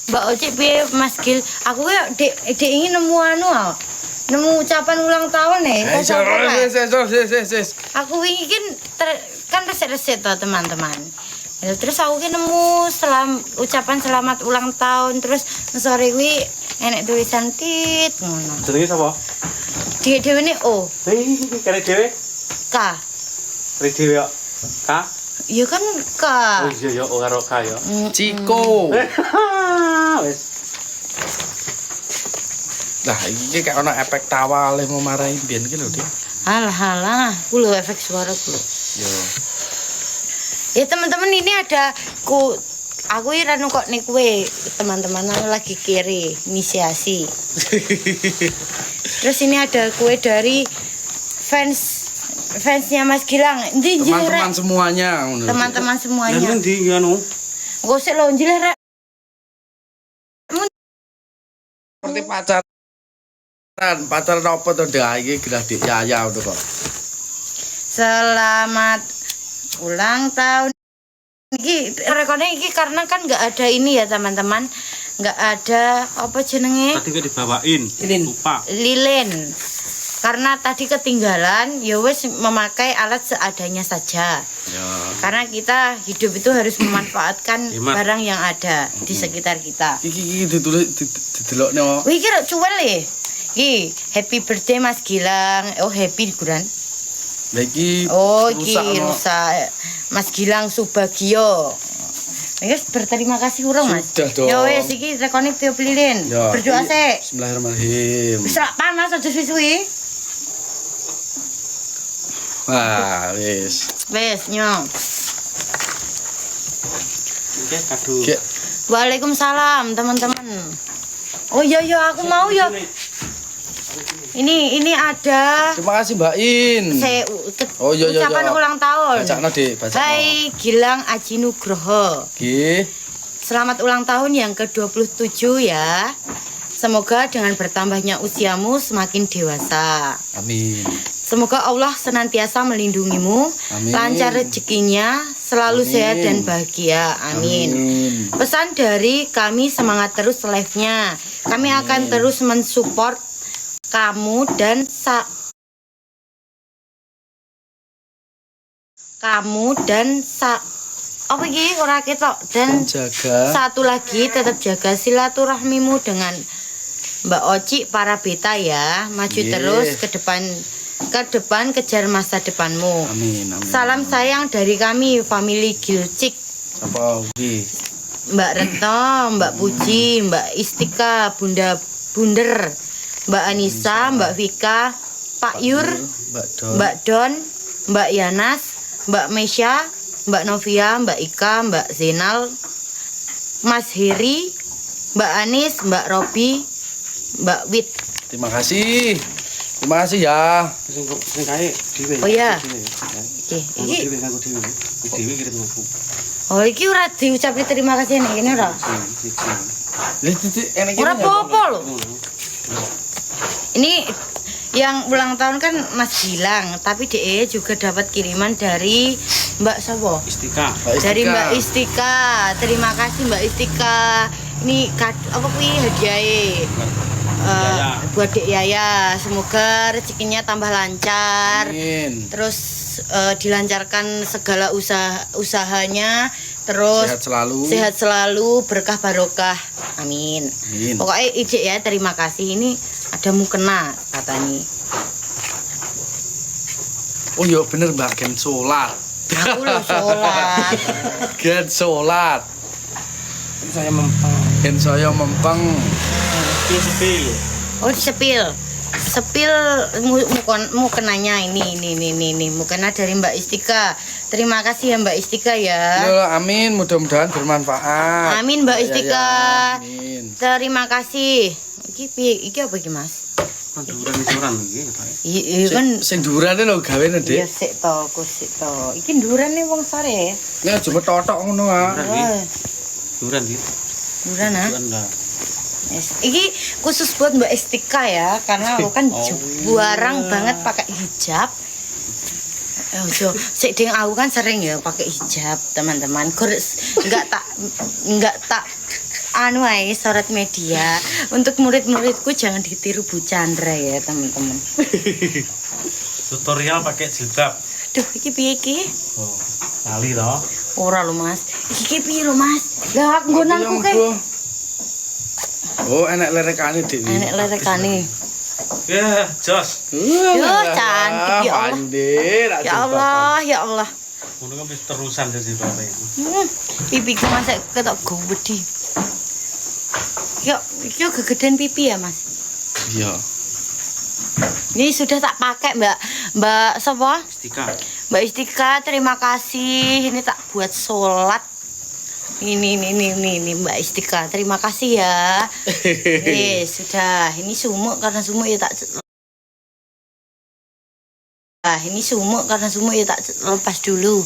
Mbak Oci piye Mas Gil? Aku ya dek ingin nemu nemu ucapan ulang tahun nih. Aku ingin kan resep-resep toh teman-teman. Ya, terus aku ki nemu ucapan selamat ulang tahun terus sore kuwi enek tulisan tit ngono. Jenenge sapa? Dhewe ne O. Kene dhewe? K. Dhewe yo. K. Ya kan K. Oh iya yo karo K yo. Ciko. Wis. Nah, iki kayak ono efek tawa oleh mau marahin biyen ki lho, Dik. Halah, kulo efek suara kulo. Yo. Ya teman-teman ini ada aku iranu kok nih kue teman-teman lagi kiri inisiasi. Terus ini ada kue dari fansnya Mas Gilang. Teman-teman semuanya. Teman-teman semuanya. Lah ndi ngono? Gosek lo njileh rek. Seperti pacaran apa to Dik? Iki gelah Dik Yaya to kok. Selamat ulang tahun. Rekonnya iki karena kan nggak ada ini ya teman-teman, nggak ada apa jenenge? Tadi kok dibawain. Lupa. Lilin. Karena tadi ketinggalan, ya wes memakai alat seadanya saja. Ya. Karena kita hidup itu harus memanfaatkan Hemat. barang yang ada di sekitar kita. Iki ditulis didelokno. Wih kira cuwel ya. Iki happy birthday Mas Gilang. Oh happy guran. Lah iki Oh iki rusak. Mas Gilang Subagio. Wes berterima kasih urung Mas. Sudah dong. Ya wes iki rekone tiup lilin. Ya. Berdoa sik. Bismillahirrahmanirrahim. Wis rak panas aja suwi-suwi. Wah, wis. Wes nyong. Oke, kado. Ki Waalaikumsalam teman-teman. Oh iya aku mau ya. Ini ada terima kasih Mbak In. Oh, iya, ucapan ulang tahun. Bacakno, Dik, bacakno. Hai Gilang Aji Nugroho. Nggih. Selamat ulang tahun yang ke-27 ya. Semoga dengan bertambahnya usiamu semakin dewasa. Amin. Semoga Allah senantiasa melindungimu, Amin. lancar rezekinya, selalu Amin. sehat dan bahagia. Amin. Pesan dari kami, semangat terus live-nya. Kami akan terus mensupport kamu dan apa iki ora ketok dan jaga. satu lagi tetap jaga silaturahmimu dengan Mbak Oci para beta ya. Maju Yes. terus ke depan kejar masa depanmu. Amin, amin. Salam sayang dari kami family Gilcik. Apa iki? Mbak Retno, Mbak Puji, Mbak Istika, Bunda Bunder, Mbak Anissa, Mbak Vika, Pak Yur, Mbak Don, Mbak Yanas, Mbak Mesya, Mbak Novia, Mbak Ika, Mbak Zenal, Mas Heri, Mbak Anis, Mbak Robi, Mbak Wit. Terima kasih. Terima kasih ya. Sing kae dhewe. Oh iya. Oke. Iki Dhewe ngaku dhewe. Dhewe kirim aku. oh iki ora diucapke terima kasih nek kene ora. Ora apa-apa lho. Ini yang ulang tahun kan Mas Gilang, tapi DE juga dapat kiriman dari Mbak Sobo. Istika. Dari Mbak Istika. Terima kasih Mbak Istika. Ini apa kuwi hadiahe? Buat Dek Yaya, semoga rezekinya tambah lancar. Amin. Terus dilancarkan segala usahanya, terus sehat selalu, berkah barokah. Amin. Amin. Pokoknya ijek ya, terima kasih. Ini ada mukena katanya. Oh iya bener Mbak, gen sholat. Aku lo sholat. Gen sholat. Saya mempeng. Gen saya mempeng. Sepil. Oh sepil mukenanya ini mukena dari Mbak Istika. Terima kasih ya Mbak Istika ya. Ya, amin, mudah-mudahan bermanfaat. Amin Mbak Istika. Amin. Terima kasih. Iki apa iki Mas? Duran iki. Iya kan Sing durane lho gawene, iya Dik. sik to, kusik to. Iki ndurane wong sore. Nek cuma totok ngono ah. Duran iki. Duran ah. Duran lah. Yes. Iki khusus buat Mbak Istika ya, karena aku kan buarang banget pakai hijab. Sik ding aku kan sering ya pakai hijab, teman-teman. Enggak tak anu ae sorot media. Untuk murid-muridku jangan ditiru Bu Chandra ya, teman-teman. Tutorial pakai jilbab. Duh, iki piye iki? Oh, lali toh. Ora lho, Mas. Iki piye lho, Mas? Lah nggonanku ke. Oh, enak lerekane Dik. Enek lerekane. Ya, jos. Yo, cantik ya Allah. Pandir, Ya Allah, ya Allah. Ngono kan wis terusan dadi bae. Pipiku masih ketok gede. Yo kegedean pipi ya, Mas. Iya. Ini sudah tak pakai, Mbak sapa? Istika. Mbak Istika, terima kasih. Ini tak buat sholat. Ini Mbak Istika, terima kasih ya. Sudah. Ini sumuk karena sumuk ya tak. Ini sumuk karena sumuk ya tak lepas dulu.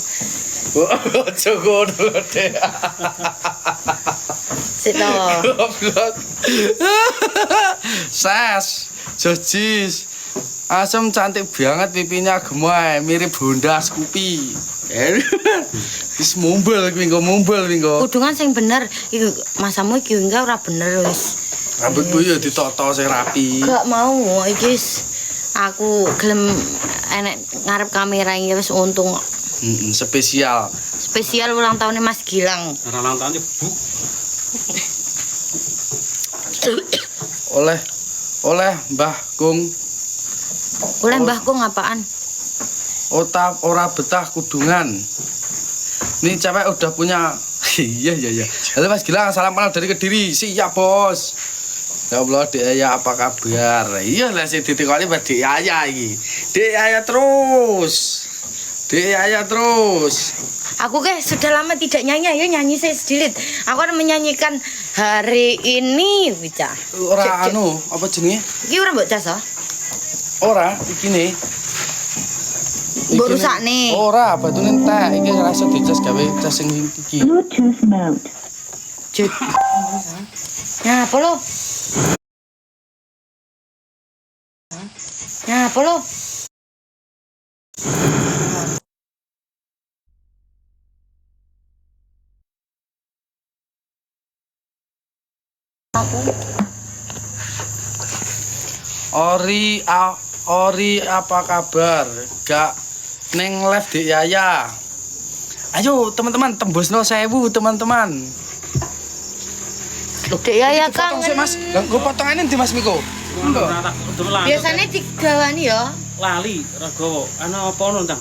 Joko dulu deh. Sito. Sas, jojis. Asem cantik banget pipinya gemoy, mirip Honda Scoopy. Wis mumbul minggu. Kudungan sing bener. Iku masamu iki enggak ora bener wis. Rambutku ya ditoto sing rapi. Gak mau iki aku gelem enek ngarep kamera iki wis untung. Spesial. Spesial ulang tahunnya Mas Gilang. Ora ulang tahun buk. Oleh Mbah Kung. Oleh mbahku ngapaan? Ora betah kudungan. Ini cewek udah punya. Iya. Halo Mas Gilang, salam kenal dari Kediri. Siap, Bos. Ya Allah, Dek Yaya apa kabar? Iya lah sing ditekoni Mbak Dek Yaya iki. Dek Yaya terus. Aku sudah lama tidak nyanyi, ayo nyanyi saya sedikit. Aku akan menyanyikan hari ini, Wica. Ora anu, apa jenenge? Iki ora mbok cas ah? Ora, iki ne. Mbok rusakne. Ora, batune entek. Iki rasa dicas gawe cas sing iki. Bluetooth mode. Jut. Nah, apa lo? Nah, apa lo? Aku Ori apa kabar? Gak neng live Dek Yaya. Ayo teman-teman tembusno 1000 teman-teman. Dek Yaya Potong sih kangen. Mas. Lah nggo potongane ndi Mas Miko? Biasanya digawani ya. lali rego ana apa ono Tang?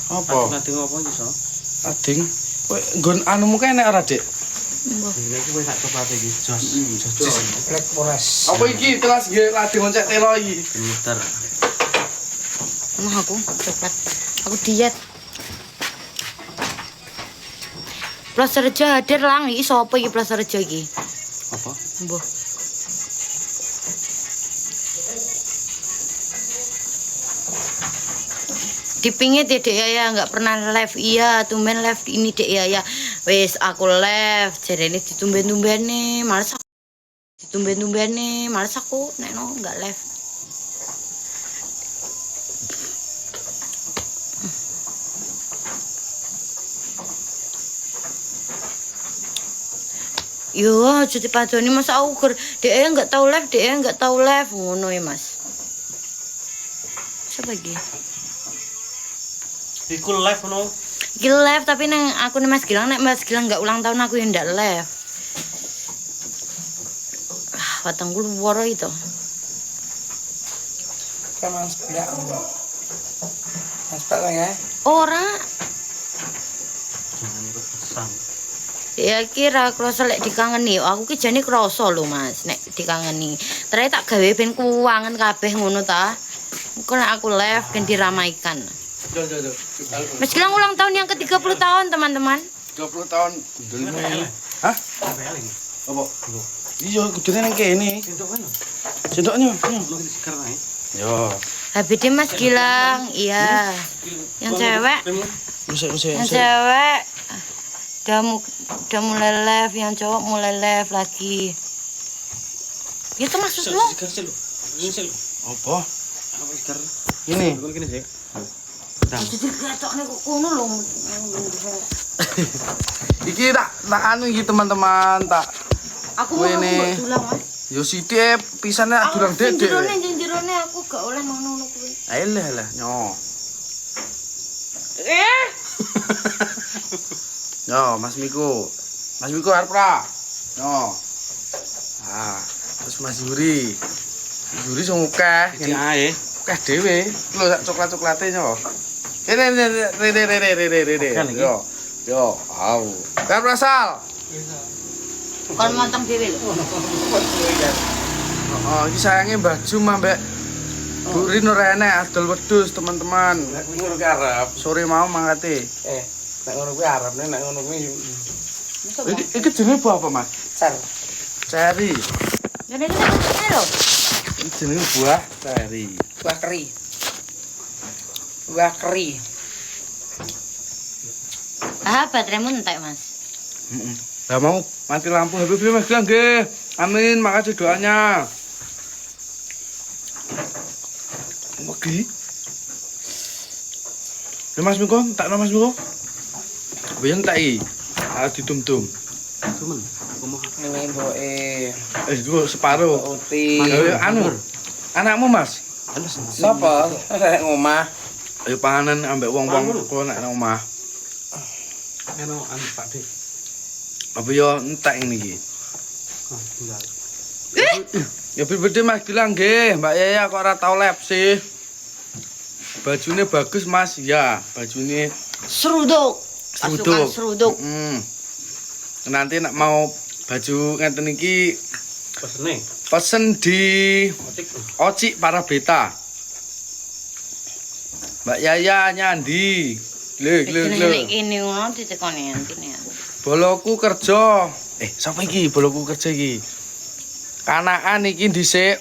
Apa? Kadung apa iso? Ading. Kowe nggon anumu kae enek ora, Dik? Ini aku wis tak coba iki jos. Black Forest. Apa iki telas nggih lagi ngoncek telo iki? Muter. Mah aku coklat. Aku diet. Plus Rejo hadir lang iki sapa iki Plus Rejo iki? Apa? Mbuh. Dipingit ya Dek Yaya nggak pernah live. Iya tumben live ini Dek Yaya. Wes aku live jadi ini ditumben-tumben nih males aku. Ditumben-tumben nih males aku nek no nggak live. Yo cuti padoni masa aku ker Dek Yaya nggak tahu live, Dek Yaya nggak tahu live ngono ya Mas. Siapa lagi? Iku live ono. Iki live tapi neng aku nih Mas Gilang, nek Mas Gilang nggak ulang tahun aku yang ndak live. Watangku luar itu. Kan Mas Pia. Mas Pia ya. Ora, Jangan ikut pesan. ya kira kroso lek dikangeni. Aku ki jane kroso lho Mas, nek dikangeni. Ternyata tak gawe ben kuwangen kabeh ngono ta. Engko nek aku live ben diramaikan. Mas Gilang ulang tahun yang ke-30 tahun, teman-teman. 30 tahun. Hah? Apa? Iya, kudune nang kene. Entuk kan? Sendoknya. Lu sekarang ae. Yo. HBD Mas Gilang, iya. Yang cewek, yang cewek udah mulai live, yang cowok mulai live lagi. Itu maksudmu? Segar sih lu. Ini sih lu. Apa? Apa segar? Ini. Lu gini sih. Jadi ketokne kok kono lho. Iki tak anu iki teman-teman tak Aku mau Kuwi mbok dulang, Mas. yo sithik pisane durang dedek. Jerone aku gak oleh ngono kuwi. Alah lah nyo. Yo Mas Miko. Mas Miko arep ora? Yo. Ah, terus Mas Yuri. Yuri sing akeh. Iki ae. Akeh dhewe. Lho sak coklat-coklate nyo. Rere. Yo. Yo, au. Kan rasal. Kon montong dhewe lho. Oh, iki sayange Mbah Jum ambek Bu Rin ora enek adol wedhus teman-teman. Nek ngono kuwi arep. Sore mau mangkate. Nek ngono kuwi arep, nek ngono kuwi Iki jenenge buah apa, Mas? cer. Ceri. Jadi kita lho. Iki jenenge buah ceri. Buah keri. Buah keri. Ah, bateraimu entek, Mas. Heeh. Lah mau mati lampu HP Mas bilang nggih. Amin, makasih doanya. Oke. Ya Mas Miko, tak Mas Miko. Biyen tak iki. Ah ditum-tum. Cuman aku mau Ini boe Itu separuh. uti. Anu. Anakmu Mas. Sapa? Ngomah. Ayo panganan ambek wong-wong kok nek nang omah. anu Pak Dik. Apa yo entek ngene iki. Oh, tinggal. Ya beda Mas bilang nggih, Mbak Yaya kok ora tau lep sih. Bajune bagus Mas, ya. Bajune Seruduk. Pasukan seruduk. Nanti nak mau baju ngeten iki Pesene. pesen di Otik. Oci para beta. Mbak Yaya nyandi. Lek. Nek kene ngono ditekoni antine. Boloku kerja. Sapa iki boloku kerja iki? Kanakan iki dhisik.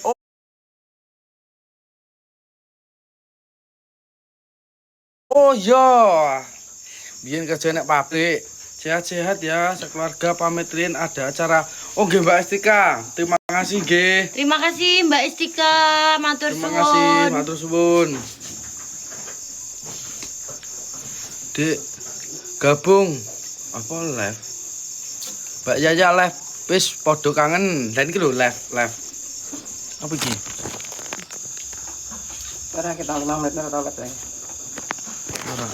Oh iya. Biyen kerja nek pabrik. Sehat-sehat ya, sekeluarga pamit Rin ada acara. Oh nggih Mbak Estika. Terima kasih nggih. Terima kasih Mbak Istika, matur Terima suwun. kasih, matur suwun. Dek, gabung apa live? Mbak Yaya live, wis podo kangen. Dan iki lho live. Apa iki? Ora kita 5 menit ora tau keteng. Ora.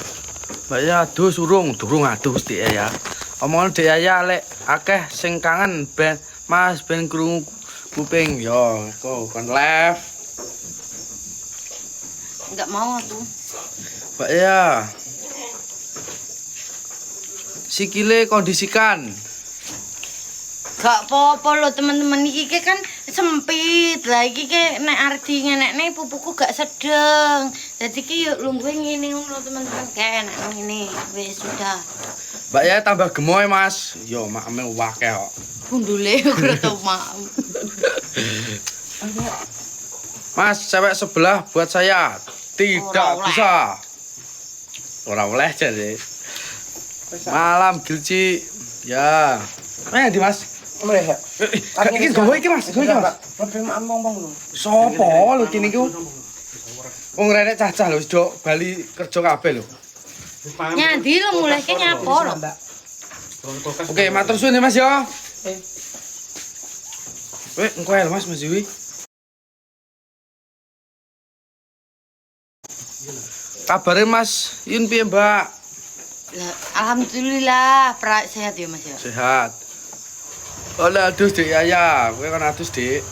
Mbak Yaya aduh durung aduh Dik ya. Omongan Dik Yaya lek akeh sing kangen ben Mas ben krungu kuping yo kok kon live. Enggak mau aku. Mbak Yaya. Sikile kondisikan. Gak apa-apa lho teman-teman iki kan sempit. Lah iki ke nek arti ngenekne pupuku gak sedeng. Dadi ki yo lungguhe ngene ngono teman-teman kayak enak ngene. Wis sudah. Mbak Yaya tambah gemoy Mas. Yo makame wake kok. Gundule ora tau mak. Mas, cewek sebelah buat saya tidak Ora oleh. bisa. Ora oleh jadi. Malam Gilci. Ya. Di Mas. Mulai ya. Iki gowo iki Mas, gowo iki Mas. Mobil mak ngomong lho. Sopo lho kene iku? Wong renek cacah lho wis do bali kerja kabeh lho. Nyadi lho mulai ke nyapo lho. Oke, matur suwun ya Mas yo. Engko ae lho Mas Yui. Kabare Mas Yun piye Mbak? Lah, alhamdulillah sehat ya Mas ya. Sehat. Olah adus Dik Yaya, kowe kan adus Dik.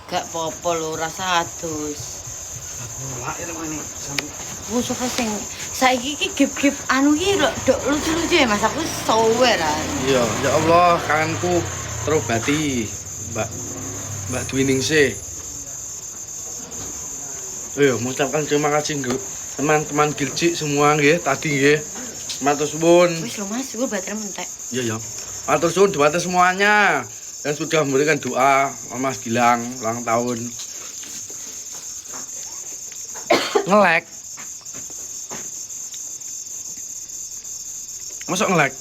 Gak apa-apa lho rasa adus. Lahir ngene sampe Aku suka sing saiki iki gip-gip anu iki lho dok lucu-lucu ya Mas aku sower. Iya, ya Allah kangenku terobati Mbak Dwiningsih. Mengucapkan terima kasih nggih teman-teman Gilci semua nggih tadi nggih. Matur suwun. Wis lho Mas, gue baterai mentek. Iya. Matur suwun buat semuanya yang sudah memberikan doa Mas Gilang ulang tahun. Ngelek. Masuk ngelek.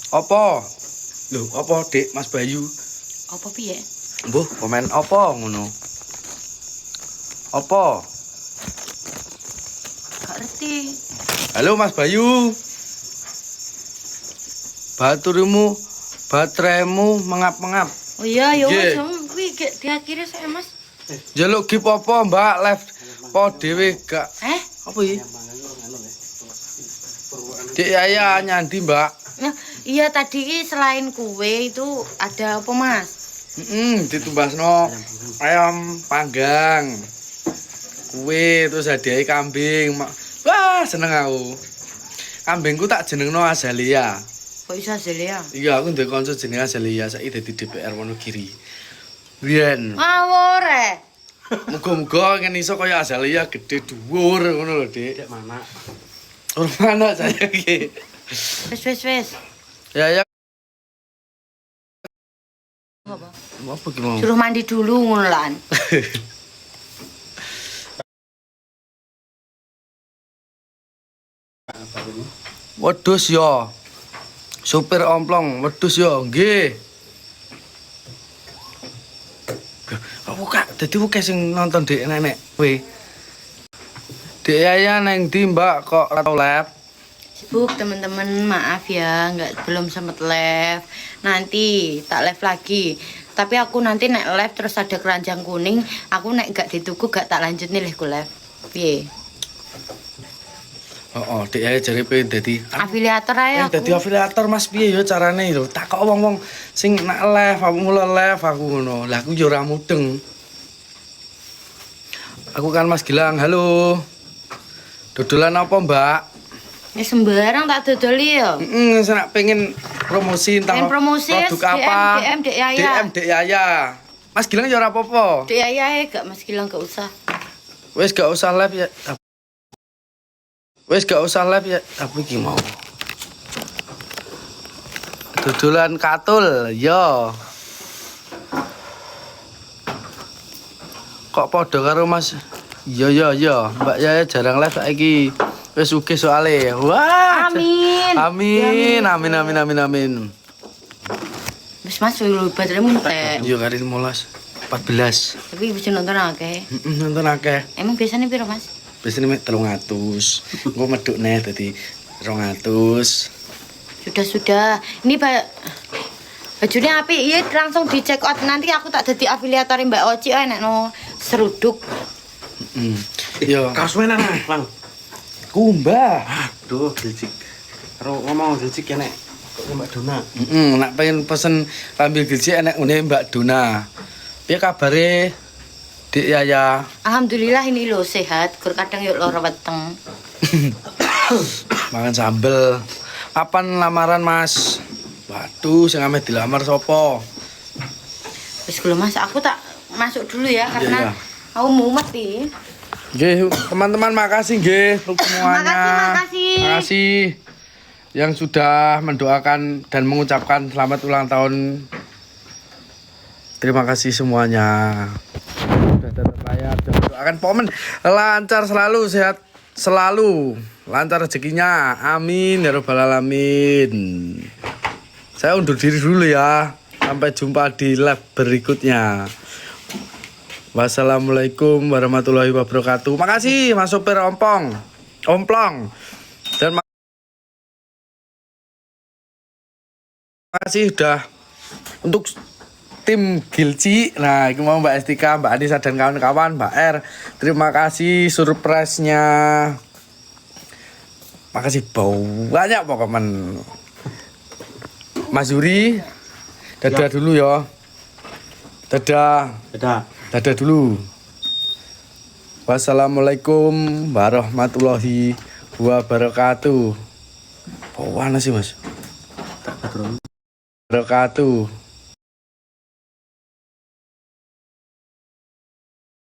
Apa? Loh, apa Dik Mas Bayu? Apa piye? Mbuh, komen apa ngono? Apa? Gak ngerti. Halo Mas Bayu. Baturimu bateraimu mengap-mengap. Oh iya, ya Nggih. wis, kuwi gek diakhiri saya, Mas. Jaluk gip apa, Mbak? Live po dhewe gak. Apa iki? Dek Yaya nyandi, Mbak. Nah, iya tadi ki selain kue itu ada apa, Mas? Ditumbasno ayam panggang. Kue terus hadiah kambing. Wah, seneng aku. Kambingku tak jenengno Azalia. Kok iso Azalia? Iya, aku ndek kanca jenenge Azalia, saiki dadi DPR Wonogiri. Riyen. Ngawur e. Muga-muga ngene iso kaya Azalia gede dhuwur ngono lho, Dik. Dek mana? Ora mana saya iki. Wis. Ya. Apa? Apa ki mau? Suruh mandi dulu ngono lan. Wedhus ya. Supir omplong, wedhus ya, nggih. Aku kak, dadi akeh sing nonton Dek nenek kowe. Dek Yaya neng ndi, Mbak, kok ora tau live? Sibuk teman-teman, maaf ya, belum sempet live. Nanti tak live lagi. Tapi aku nanti nek live terus ada keranjang kuning, aku nek gak dituku gak tak lanjut nih ku live. Piye? Oh, Dek Yaya jare pengen dadi Afiliator ae aku. dadi afiliator Mas piye ya carane lho? Takok wong-wong sing nak live, aku mulai live aku ngono. Lah aku yo ora mudeng. Aku kan Mas Gilang, halo. Dodolan apa, Mbak? Ya sembarang tak dodoli ya. Saya nak pengen promosi entah Pengen promosi, produk apa. DM Dek Yaya. DM Dek Yaya. Mas Gilang ya ora apa-apa. Dek Yaya gak Mas Gilang gak usah. Wes gak usah live ya. Wes gak usah live ya. Tapi iki mau. Dodolan katul, yo. Kok padha karo Mas? Yo. Mbak Yaya jarang live saiki. Wis sugih soalé. Wah. Amin. Amin. Wis Mas lu bateraimu entek. Yo kali 15 14. Tapi bisa nonton akeh. Nonton akeh. Emang biasanya piro Mas? Biasanya mek 300. Engko medhuk neh dadi 200. Sudah. Ini bajunya api, iya langsung di check out. Nanti aku tak jadi afiliator Mbak Oci nek no seruduk. Yo, Kaos mana Bang? kumbah. Aduh, gilcik. Karo ngomong gilcik ya nek. Kok Mbak Dona. Nak pengen pesen lambil gizi enek ngene Mbak Dona. Piye kabare? Dik Yaya. Alhamdulillah ini lo sehat. Kur kadang yuk lara weteng. Makan sambel. Kapan lamaran, Mas? Waduh, sing ame dilamar sapa? Wis belum Mas, aku tak masuk dulu ya karena Iya. aku mumet nih. Nggih, teman-teman makasih nggih untuk semuanya. Makasih. Makasih yang sudah mendoakan dan mengucapkan selamat ulang tahun. Terima kasih semuanya. Sudah tetap layar dan doakan Pomen lancar selalu, sehat selalu, lancar rezekinya. Amin ya rabbal alamin. Saya undur diri dulu ya. Sampai jumpa di live berikutnya. Wassalamualaikum warahmatullahi wabarakatuh. Makasih Mas Sopir Omplong. Dan makasih udah untuk tim Gilci. Nah, ini mau Mbak Estika, Mbak Anissa dan kawan-kawan, Mbak R. Terima kasih surprise-nya. Makasih banyak pokoknya. Mas Yuri, dadah dulu ya. Dadah dulu. Wassalamualaikum warahmatullahi wabarakatuh. Bawa sih Mas? Wabarakatuh.